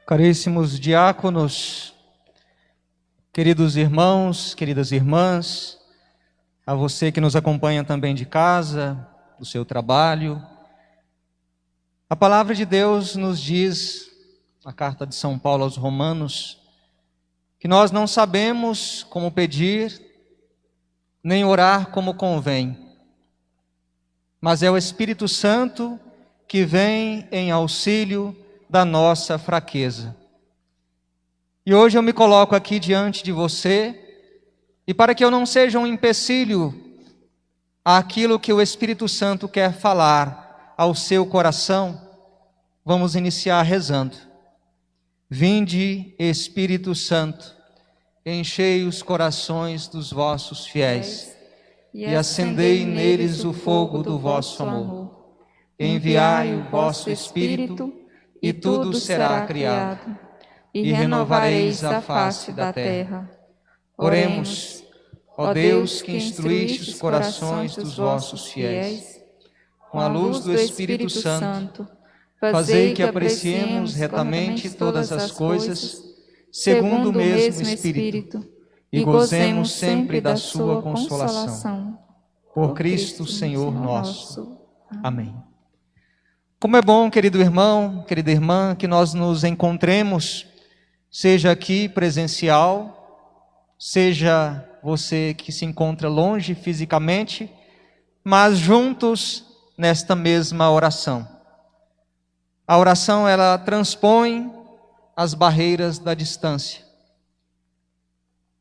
Caríssimos diáconos, queridos irmãos, queridas irmãs, a você que nos acompanha também de casa, do seu trabalho, a palavra de Deus nos diz, na carta de São Paulo aos Romanos, que nós não sabemos como pedir, nem orar como convém, mas é o Espírito Santo que vem em auxílio da nossa fraqueza. E hoje eu me coloco aqui diante de você, e para que eu não seja um empecilho àquilo que o Espírito Santo quer falar ao seu coração, vamos iniciar rezando. Vinde, Espírito Santo, enchei os corações dos vossos fiéis, e acendei neles o fogo do vosso amor. Enviai o vosso Espírito, e tudo será criado, e renovareis a face da terra. Oremos, ó Deus, que instruíste os corações dos vossos fiéis, com a luz do Espírito Santo, fazei que apreciemos retamente todas as coisas, segundo o mesmo Espírito, e gozemos sempre da sua consolação. Por Cristo, Senhor nosso. Amém. Como é bom, querido irmão, querida irmã, que nós nos encontremos, seja aqui presencial, seja você que se encontra longe fisicamente, mas juntos nesta mesma oração. A oração, ela transpõe as barreiras da distância.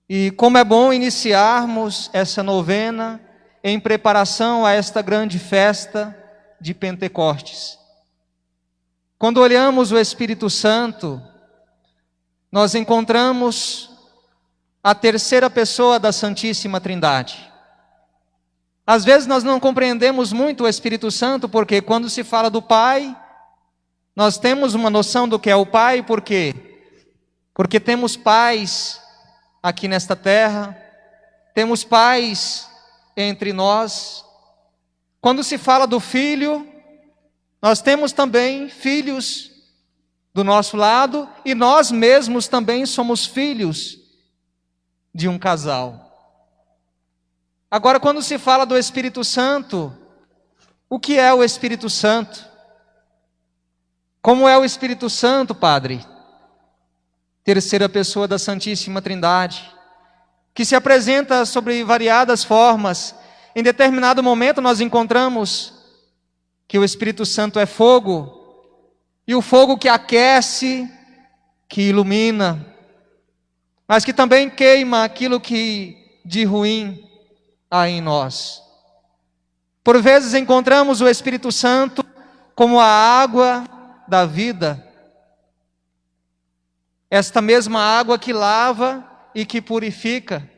E como é bom iniciarmos essa novena em preparação a esta grande festa de Pentecostes. Quando olhamos o Espírito Santo, nós encontramos a terceira pessoa da Santíssima Trindade. Às vezes nós não compreendemos muito o Espírito Santo, porque quando se fala do Pai, nós temos uma noção do que é o Pai, por quê? Porque temos pais aqui nesta terra, temos pais entre nós. Quando se fala do Filho, nós temos também filhos do nosso lado, e nós mesmos também somos filhos de um casal. Agora, quando se fala do Espírito Santo, o que é o Espírito Santo? Como é o Espírito Santo, Padre? Terceira pessoa da Santíssima Trindade, que se apresenta sobre variadas formas. Em determinado momento nós encontramos que o Espírito Santo é fogo, e o fogo que aquece, que ilumina, mas que também queima aquilo que de ruim há em nós. Por vezes encontramos o Espírito Santo como a água da vida, esta mesma água que lava e que purifica.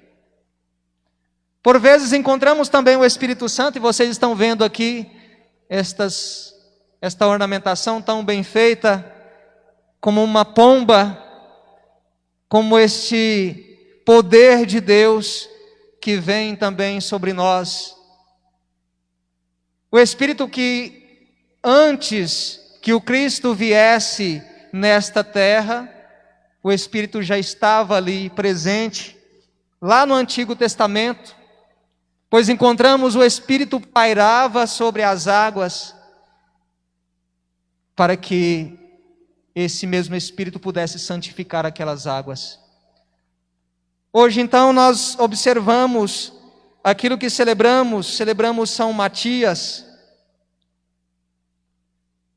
Por vezes encontramos também o Espírito Santo, e vocês estão vendo aqui esta ornamentação tão bem feita, como uma pomba, como este poder de Deus que vem também sobre nós. O Espírito que antes que o Cristo viesse nesta terra, o Espírito já estava ali presente, lá no Antigo Testamento, pois encontramos o Espírito pairava sobre as águas, para que esse mesmo Espírito pudesse santificar aquelas águas. Hoje então nós observamos aquilo que celebramos São Matias,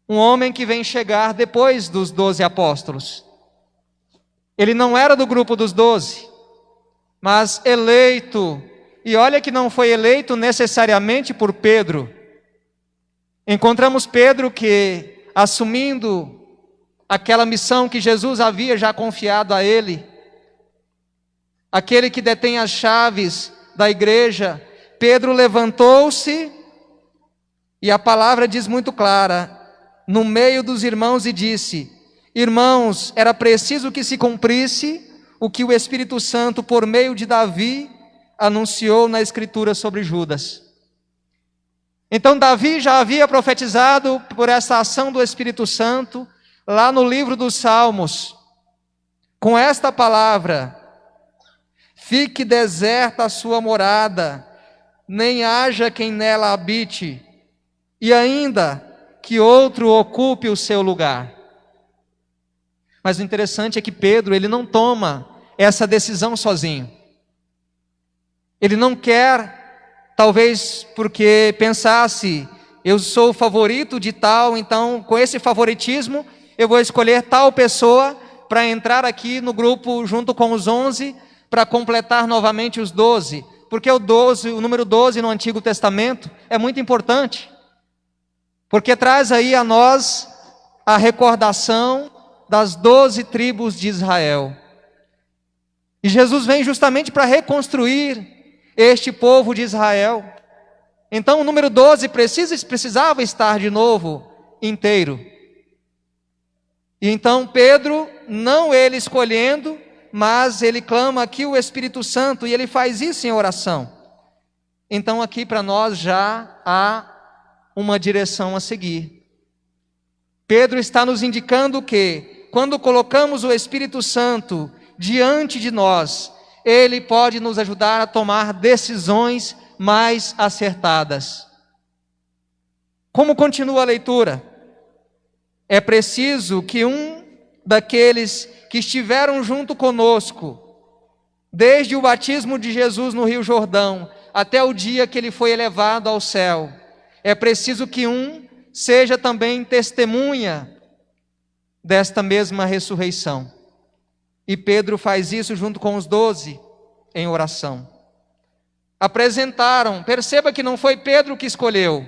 um homem que vem chegar depois dos 12 apóstolos. Ele não era do grupo dos 12, mas eleito. E olha que não foi eleito necessariamente por Pedro. Encontramos Pedro que, assumindo aquela missão que Jesus havia já confiado a ele, aquele que detém as chaves da igreja, Pedro levantou-se, e a palavra diz muito clara, no meio dos irmãos, e disse: irmãos, era preciso que se cumprisse o que o Espírito Santo, por meio de Davi, anunciou na Escritura sobre Judas. Então Davi já havia profetizado por essa ação do Espírito Santo, lá no livro dos Salmos, com esta palavra: fique deserta a sua morada, nem haja quem nela habite, e ainda que outro ocupe o seu lugar. Mas o interessante é que Pedro, ele não toma essa decisão sozinho. Ele não quer, talvez porque pensasse: eu sou o favorito de tal, então com esse favoritismo eu vou escolher tal pessoa para entrar aqui no grupo junto com os 11, para completar novamente os 12. Porque o número 12 no Antigo Testamento é muito importante. Porque traz aí a nós a recordação das 12 tribos de Israel. E Jesus vem justamente para reconstruir este povo de Israel. Então o número 12 precisava estar de novo inteiro. E então Pedro, não ele escolhendo, mas ele clama aqui o Espírito Santo, e ele faz isso em oração. Então aqui para nós já há uma direção a seguir. Pedro está nos indicando que, quando colocamos o Espírito Santo diante de nós, ele pode nos ajudar a tomar decisões mais acertadas. Como continua a leitura? É preciso que um daqueles que estiveram junto conosco, desde o batismo de Jesus no Rio Jordão, até o dia que ele foi elevado ao céu, é preciso que um seja também testemunha desta mesma ressurreição. E Pedro faz isso junto com os 12 em oração. Apresentaram, perceba que não foi Pedro que escolheu,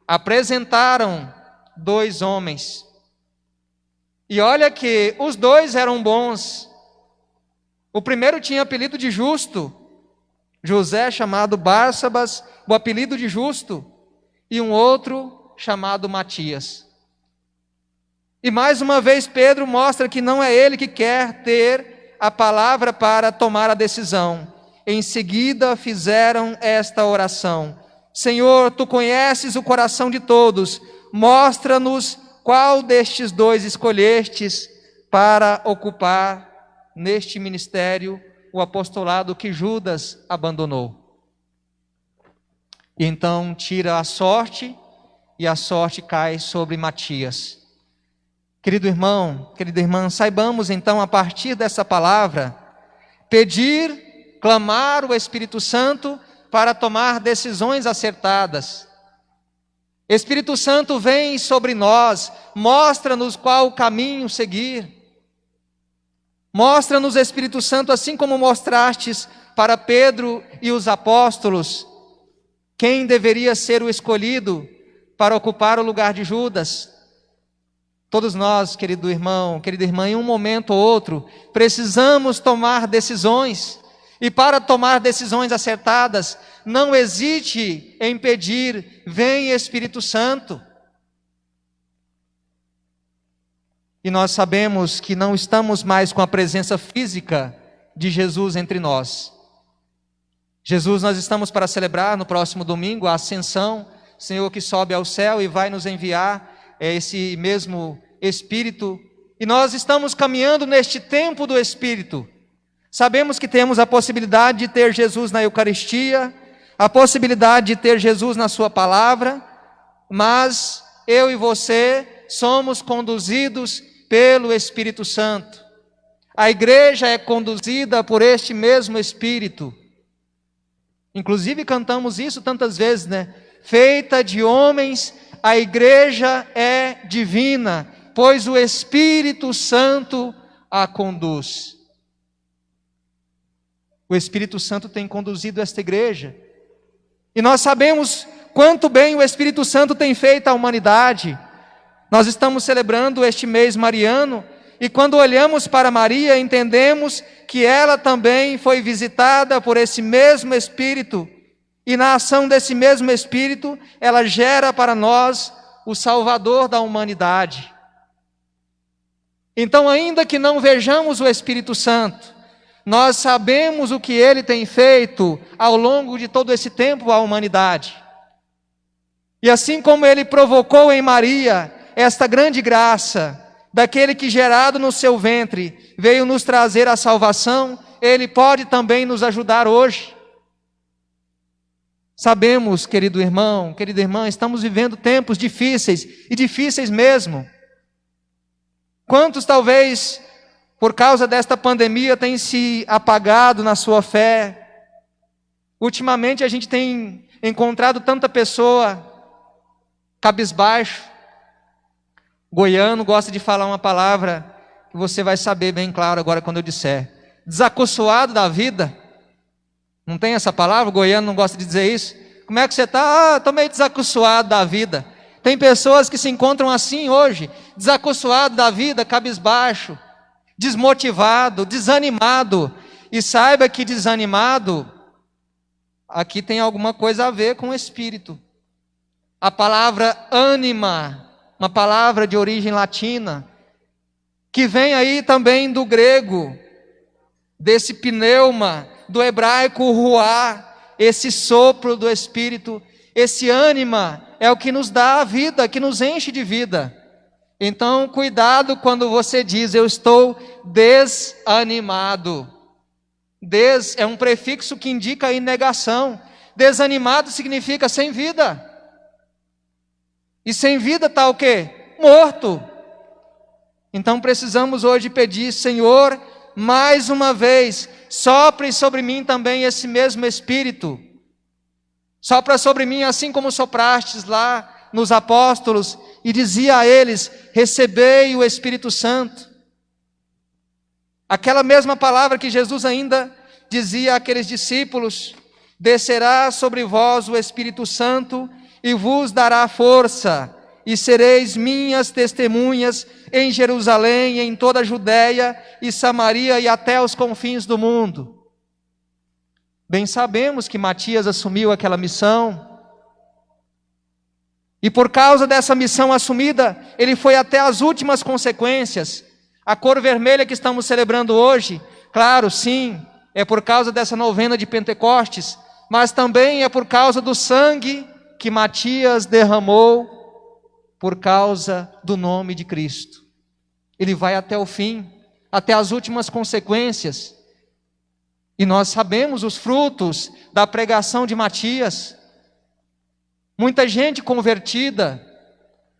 apresentaram 2 homens. E olha que os 2 eram bons. O primeiro tinha apelido de justo, José chamado Barsabas, o apelido de justo, e um outro chamado Matias. E mais uma vez Pedro mostra que não é ele que quer ter a palavra para tomar a decisão. Em seguida fizeram esta oração: Senhor, tu conheces o coração de todos, mostra-nos qual destes 2 escolhestes para ocupar neste ministério o apostolado que Judas abandonou. E então tira a sorte, e a sorte cai sobre Matias. Querido irmão, querida irmã, saibamos então, a partir dessa palavra, pedir, clamar o Espírito Santo para tomar decisões acertadas. Espírito Santo, vem sobre nós, mostra-nos qual caminho seguir. Mostra-nos, Espírito Santo, assim como mostrastes para Pedro e os apóstolos, quem deveria ser o escolhido para ocupar o lugar de Judas. Todos nós, querido irmão, querida irmã, em um momento ou outro, precisamos tomar decisões. E para tomar decisões acertadas, não hesite em pedir: vem Espírito Santo. E nós sabemos que não estamos mais com a presença física de Jesus entre nós. Jesus, nós estamos para celebrar no próximo domingo a ascensão, Senhor que sobe ao céu e vai nos enviar esse mesmo Espírito. E nós estamos caminhando neste tempo do Espírito. Sabemos que temos a possibilidade de ter Jesus na Eucaristia, a possibilidade de ter Jesus na sua palavra, mas eu e você somos conduzidos pelo Espírito Santo. A igreja é conduzida por este mesmo Espírito. Inclusive cantamos isso tantas vezes, né? Feita de homens, a igreja é divina, pois o Espírito Santo a conduz. O Espírito Santo tem conduzido esta igreja. E nós sabemos quanto bem o Espírito Santo tem feito à humanidade. Nós estamos celebrando este mês mariano, e quando olhamos para Maria, entendemos que ela também foi visitada por esse mesmo Espírito. E na ação desse mesmo Espírito, ela gera para nós o Salvador da humanidade. Então, ainda que não vejamos o Espírito Santo, nós sabemos o que ele tem feito ao longo de todo esse tempo à humanidade. E assim como ele provocou em Maria esta grande graça daquele que gerado no seu ventre veio nos trazer a salvação, Ele pode também nos ajudar hoje. Sabemos, querido irmão, querida irmã, estamos vivendo tempos difíceis, e difíceis mesmo. Quantos talvez, por causa desta pandemia, têm se apagado na sua fé? Ultimamente a gente tem encontrado tanta pessoa cabisbaixo. Goiano gosta de falar uma palavra que você vai saber bem claro agora quando eu disser. Desacossoado da vida. Não tem essa palavra? O goiano não gosta de dizer isso. Como é que você está? Estou meio desacossoado da vida. Tem pessoas que se encontram assim hoje, desacossoado da vida, cabisbaixo, desmotivado, desanimado. E saiba que desanimado, aqui tem alguma coisa a ver com o espírito. A palavra ânima, uma palavra de origem latina, que vem aí também do grego, desse pneuma, do hebraico ruá, esse sopro do Espírito, esse ânima é o que nos dá a vida, que nos enche de vida. Então, cuidado quando você diz, eu estou desanimado. Des é um prefixo que indica a negação. Desanimado significa sem vida. E sem vida está o quê? Morto. Então precisamos hoje pedir, Senhor, mais uma vez, sopre sobre mim também esse mesmo Espírito. Sopra sobre mim assim como soprastes lá nos apóstolos e dizia a eles, recebei o Espírito Santo. Aquela mesma palavra que Jesus ainda dizia àqueles discípulos, descerá sobre vós o Espírito Santo e vos dará força, e sereis minhas testemunhas em Jerusalém, em toda a Judéia e Samaria e até os confins do mundo. Bem sabemos que Matias assumiu aquela missão, e por causa dessa missão assumida, ele foi até as últimas consequências. A cor vermelha que estamos celebrando hoje, claro, sim, é por causa dessa novena de Pentecostes, mas também é por causa do sangue que Matias derramou por causa do nome de Cristo. Ele vai até o fim, até as últimas consequências. E nós sabemos os frutos da pregação de Matias. Muita gente convertida,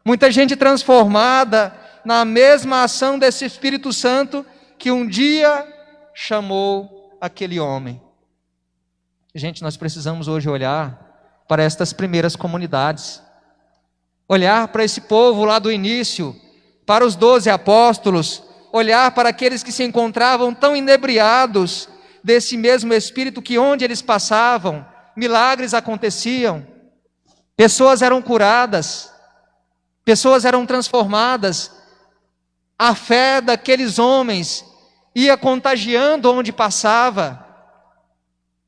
muita gente transformada na mesma ação desse Espírito Santo que um dia chamou aquele homem. Gente, nós precisamos hoje olhar para estas primeiras comunidades. Olhar para esse povo lá do início, para os 12 apóstolos, olhar para aqueles que se encontravam tão inebriados desse mesmo Espírito que onde eles passavam, milagres aconteciam, pessoas eram curadas, pessoas eram transformadas, a fé daqueles homens ia contagiando onde passava.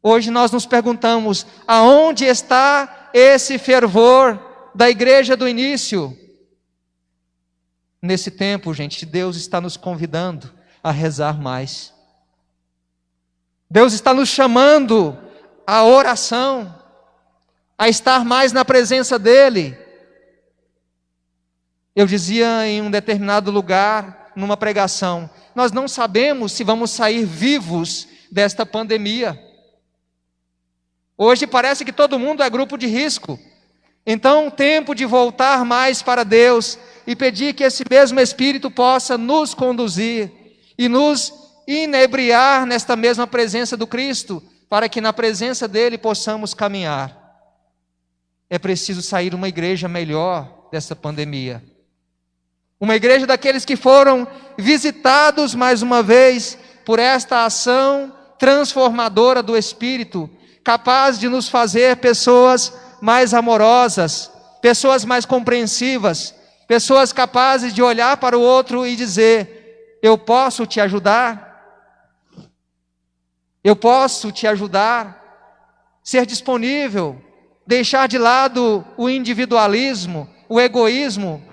Hoje nós nos perguntamos, aonde está esse fervor da igreja do início? Nesse tempo, gente, Deus está nos convidando a rezar mais. Deus está nos chamando à oração, a estar mais na presença dEle. Eu dizia em um determinado lugar, numa pregação, nós não sabemos se vamos sair vivos desta pandemia. Hoje parece que todo mundo é grupo de risco. Então, tempo de voltar mais para Deus e pedir que esse mesmo Espírito possa nos conduzir e nos inebriar nesta mesma presença do Cristo, para que na presença dEle possamos caminhar. É preciso sair uma igreja melhor dessa pandemia. Uma igreja daqueles que foram visitados mais uma vez por esta ação transformadora do Espírito, capaz de nos fazer pessoas mais amorosas, pessoas mais compreensivas, pessoas capazes de olhar para o outro e dizer, eu posso te ajudar? Eu posso te ajudar? Ser disponível, deixar de lado o individualismo, o egoísmo,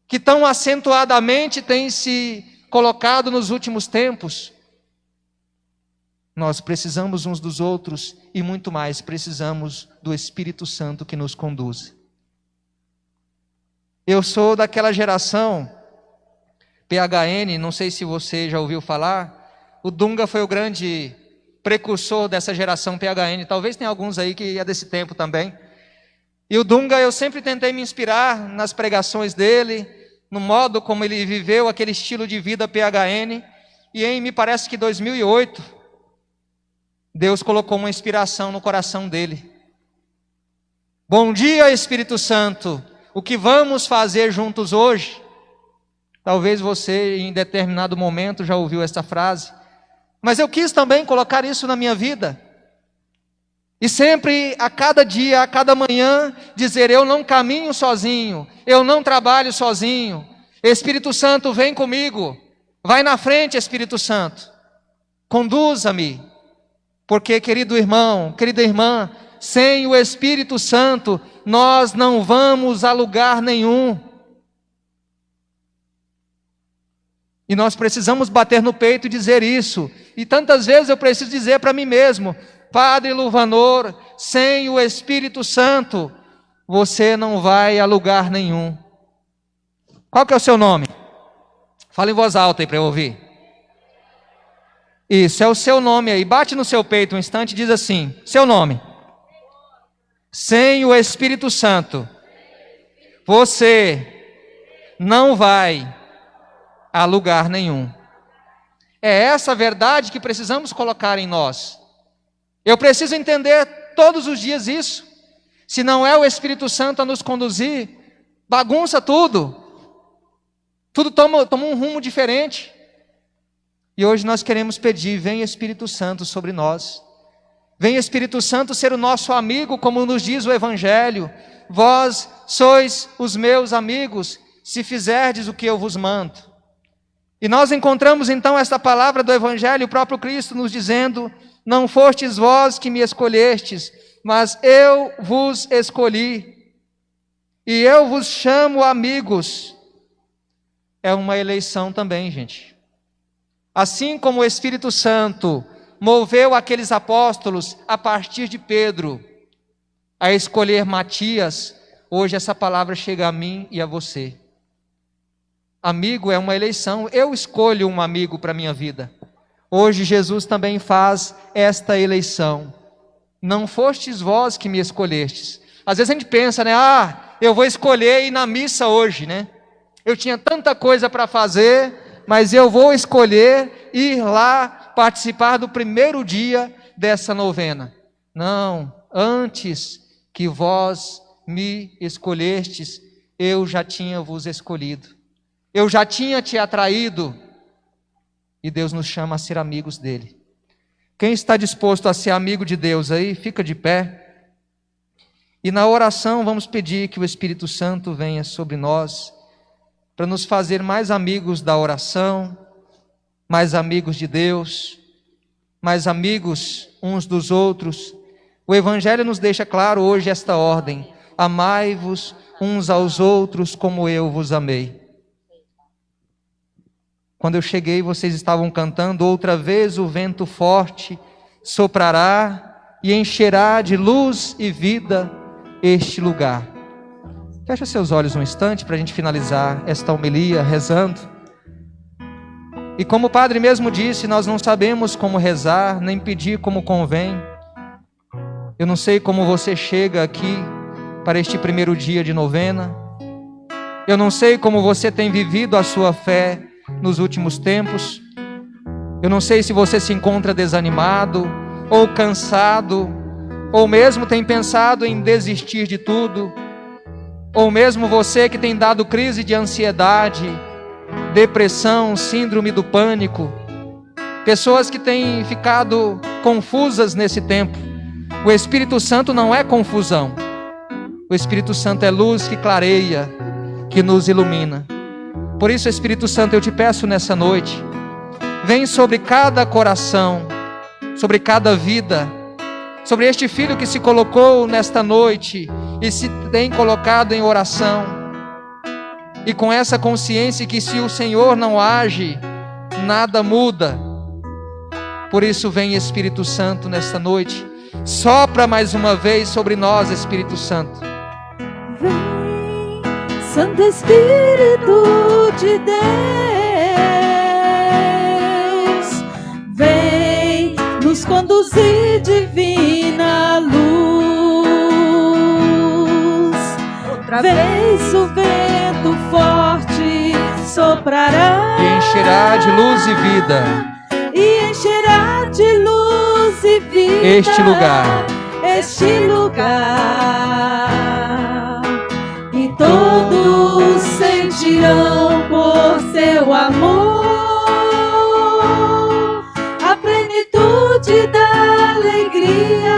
que tão acentuadamente tem se colocado nos últimos tempos. Nós precisamos uns dos outros e muito mais, precisamos do Espírito Santo que nos conduz. Eu sou daquela geração PHN, não sei se você já ouviu falar, o Dunga foi o grande precursor dessa geração PHN, talvez tenha alguns aí que é desse tempo também. E o Dunga, eu sempre tentei me inspirar nas pregações dele, no modo como ele viveu aquele estilo de vida PHN, e me parece que 2008, Deus colocou uma inspiração no coração dele. Bom dia, Espírito Santo, o que vamos fazer juntos hoje? Talvez você em determinado momento já ouviu essa frase, mas eu quis também colocar isso na minha vida. E sempre, a cada dia, a cada manhã, dizer: eu não caminho sozinho, eu não trabalho sozinho. Espírito Santo, vem comigo, vai na frente, Espírito Santo, conduza-me. Porque, querido irmão, querida irmã, sem o Espírito Santo, nós não vamos a lugar nenhum. E nós precisamos bater no peito e dizer isso. E tantas vezes eu preciso dizer para mim mesmo: Padre Luvanor, sem o Espírito Santo, você não vai a lugar nenhum. Qual que é o seu nome? Fala em voz alta aí para eu ouvir. Isso, é o seu nome aí. Bate no seu peito um instante e diz assim: seu nome. Sem o Espírito Santo, você não vai a lugar nenhum. É essa verdade que precisamos colocar em nós. Eu preciso entender todos os dias isso. Se não é o Espírito Santo a nos conduzir, bagunça tudo. Tudo toma um rumo diferente. E hoje nós queremos pedir: vem Espírito Santo sobre nós. Vem Espírito Santo ser o nosso amigo, como nos diz o Evangelho. Vós sois os meus amigos, se fizerdes o que eu vos mando. E nós encontramos então esta palavra do Evangelho, o próprio Cristo nos dizendo: não fostes vós que me escolhestes, mas eu vos escolhi, e eu vos chamo amigos. É uma eleição também, gente. Assim como o Espírito Santo moveu aqueles apóstolos a partir de Pedro a escolher Matias, hoje essa palavra chega a mim e a você. Amigo é uma eleição, eu escolho um amigo para a minha vida. Hoje Jesus também faz esta eleição. Não fostes vós que me escolhestes. Às vezes a gente pensa, né? Eu vou escolher ir na missa hoje, né? Eu tinha tanta coisa para fazer, mas eu vou escolher ir lá participar do primeiro dia dessa novena. Não, antes que vós me escolhestes, eu já tinha vos escolhido. Eu já tinha te atraído. E Deus nos chama a ser amigos dele. Quem está disposto a ser amigo de Deus aí, fica de pé. E na oração vamos pedir que o Espírito Santo venha sobre nós, para nos fazer mais amigos da oração, mais amigos de Deus, mais amigos uns dos outros. O Evangelho nos deixa claro hoje esta ordem: amai-vos uns aos outros como eu vos amei. Quando eu cheguei, vocês estavam cantando: outra vez o vento forte soprará e encherá de luz e vida este lugar. Fecha seus olhos um instante para a gente finalizar esta homilia rezando. E como o Padre mesmo disse, nós não sabemos como rezar, nem pedir como convém. Eu não sei como você chega aqui para este primeiro dia de novena. Eu não sei como você tem vivido a sua fé nos últimos tempos. Eu não sei se você se encontra desanimado, ou cansado, ou mesmo tem pensado em desistir de tudo, ou mesmo você que tem dado crise de ansiedade, depressão, síndrome do pânico, pessoas que têm ficado confusas nesse tempo. O Espírito Santo não é confusão. O Espírito Santo é luz que clareia, que nos ilumina. Por isso, Espírito Santo, eu te peço nessa noite, vem sobre cada coração, sobre cada vida, sobre este filho que se colocou nesta noite e se tem colocado em oração, e com essa consciência que se o Senhor não age, nada muda. Por isso, vem Espírito Santo nesta noite, sopra mais uma vez sobre nós, Espírito Santo. Vem, Santo Espírito de Deus, Vem nos conduzir, divina luz. Outra vez o vento forte soprará e encherá de luz e vida, e encherá de luz e vida este lugar. E todos sentirão por seu amor a plenitude da alegria,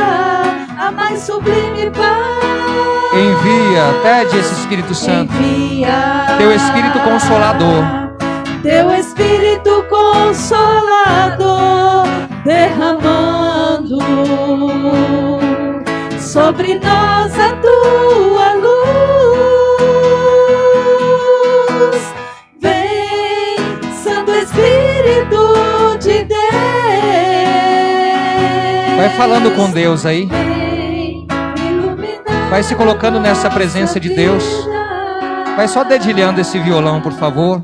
a mais sublime paz. Envia, pede esse Espírito Santo, Envia teu Espírito Consolador, teu Espírito Consolador, derramando sobre nós a tua luz. Vem, Santo Espírito de Deus. vai falando com Deus aí, Vem iluminar, vai se colocando nessa presença de Deus, vai só dedilhando esse violão, por favor.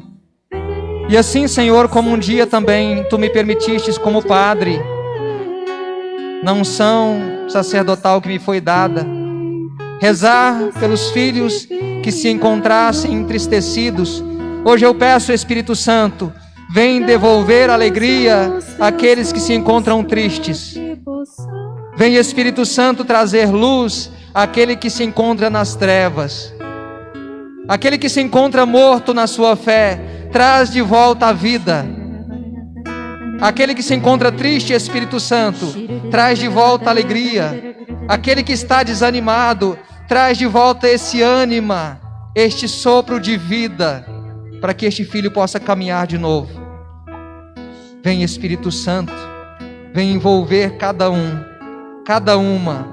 E assim, Senhor, como um dia também Tu me permitistes como padre, na unção sacerdotal que me foi dada, rezar pelos filhos que se encontrassem entristecidos. Hoje eu peço, Espírito Santo, vem devolver alegria àqueles que se encontram tristes. Vem, Espírito Santo, trazer luz àquele que se encontra nas trevas. Aquele que se encontra morto na sua fé, traz de volta a vida. Aquele que se encontra triste, Espírito Santo, traz de volta a alegria. Aquele que está desanimado, traz de volta esse ânima, este sopro de vida, para que este filho possa caminhar de novo. Vem, Espírito Santo, vem envolver cada um, cada uma,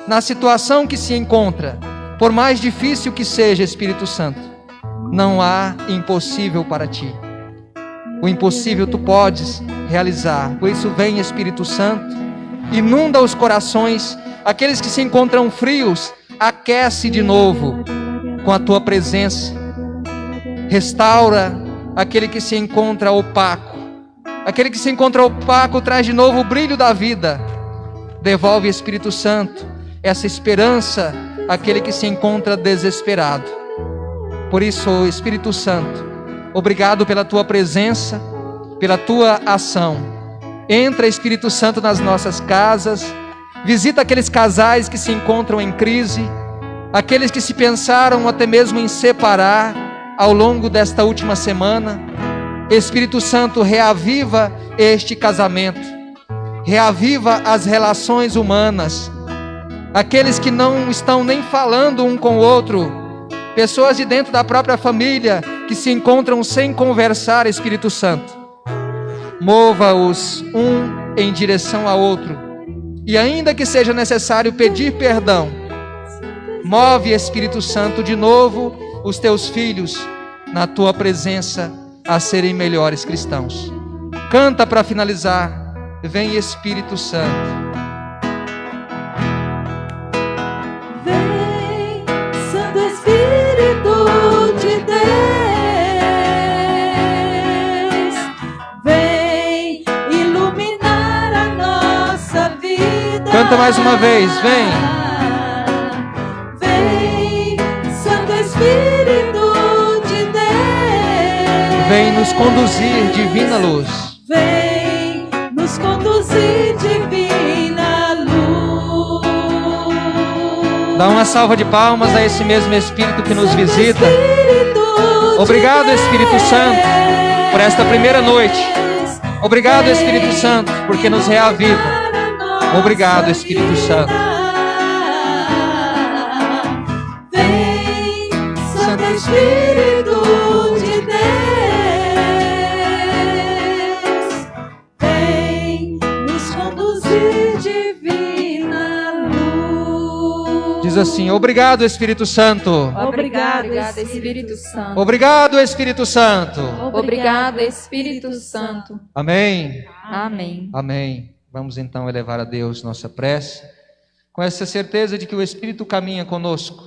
na situação que se encontra. Por mais difícil que seja, Espírito Santo, não há impossível para Ti. O impossível Tu podes realizar. Por isso vem, Espírito Santo, inunda os corações. Aqueles que se encontram frios, aquece de novo com a Tua presença. Restaura aquele que se encontra opaco. Aquele que se encontra opaco traz de novo o brilho da vida. Devolve, Espírito Santo, essa esperança àquele que se encontra desesperado. Por isso, Espírito Santo, obrigado pela Tua presença, pela Tua ação. Entra, Espírito Santo, nas nossas casas. Visita aqueles casais que se encontram em crise, aqueles que se pensaram até mesmo em separar ao longo desta última semana. Espírito Santo, reaviva este casamento, reaviva as relações humanas. Aqueles que não estão nem falando um com o outro, pessoas de dentro da própria família que se encontram sem conversar, Espírito Santo, mova-os um em direção ao outro, e ainda que seja necessário pedir perdão, move, Espírito Santo, de novo os Teus filhos na Tua presença a serem melhores cristãos. Canta para finalizar. Vem, Espírito Santo. Vem, Santo Espírito de Deus. Vem iluminar a nossa vida. Canta mais uma vez, vem. Vem, Santo Espírito de Deus. Vem nos conduzir, divina luz. Vem nos conduzir, divina luz. Dá uma salva de palmas a esse mesmo Espírito que nos visita. Obrigado, Espírito Santo, por esta primeira noite. Obrigado, Espírito Santo, porque nos reaviva. Obrigado, Espírito Santo. Vem, Santo Espírito de Deus. Vem nos conduzir, divina luz. Diz assim: obrigado, Espírito Santo. Obrigado, Espírito Santo. Obrigado, Espírito Santo. Obrigado, Espírito Santo. Amém. Amém. Amém. Vamos então elevar a Deus nossa prece, com essa certeza de que o Espírito caminha conosco,